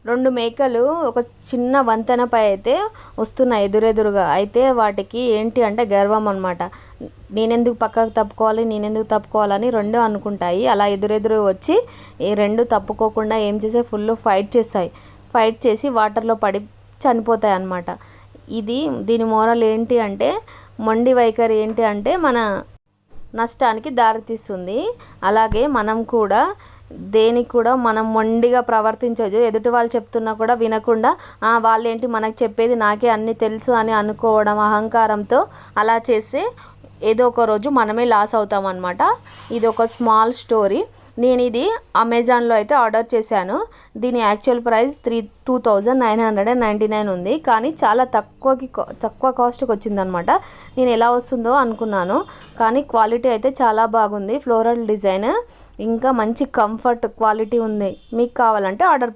2 మేకలు ఒక చిన్న వంతెనపై అయితే వస్తున్నాయి ఎదురెదురుగా. అయితే వాటికి ఏంటి అంటే గర్వం అనమాట. నేనెందుకు పక్కకు తప్పుకోవాలని రెండు అనుకుంటాయి. అలా ఎదురెదురు వచ్చి ఈ రెండు తప్పుకోకుండా ఏం చేసాయి, ఫుల్ ఫైట్ చేస్తాయి. ఫైట్ చేసి వాటర్లో పడి చనిపోతాయి అన్నమాట. దీని మోరల్ ఏంటి అంటే, మొండి వైఖరి ఏంటి అంటే మన నష్టానికి దారితీస్తుంది. అలాగే మనం కూడా దేనికి కూడా మనం మొండిగా ప్రవర్తించొద్దు. ఎదుటి వాళ్ళు చెప్తున్నా కూడా వినకుండా వాళ్ళేంటి మనకు చెప్పేది, నాకే అన్నీ తెలుసు అని అనుకోవడం అహంకారంతో అలా చేస్తే ఏదో ఒక రోజు మనమే లాస్ అవుతాం అన్నమాట. ఇది ఒక స్మాల్ స్టోరీ. నేను ఇది అమెజాన్లో అయితే ఆర్డర్ చేశాను. దీని యాక్చువల్ ప్రైస్ 2999 ఉంది. కానీ చాలా తక్కువ కాస్ట్కి వచ్చిందనమాట. నేను ఎలా వస్తుందో అనుకున్నాను, కానీ క్వాలిటీ అయితే చాలా బాగుంది. ఫ్లోరల్ డిజైన్, ఇంకా మంచి కంఫర్ట్ క్వాలిటీ ఉంది. మీకు కావాలంటే ఆర్డర్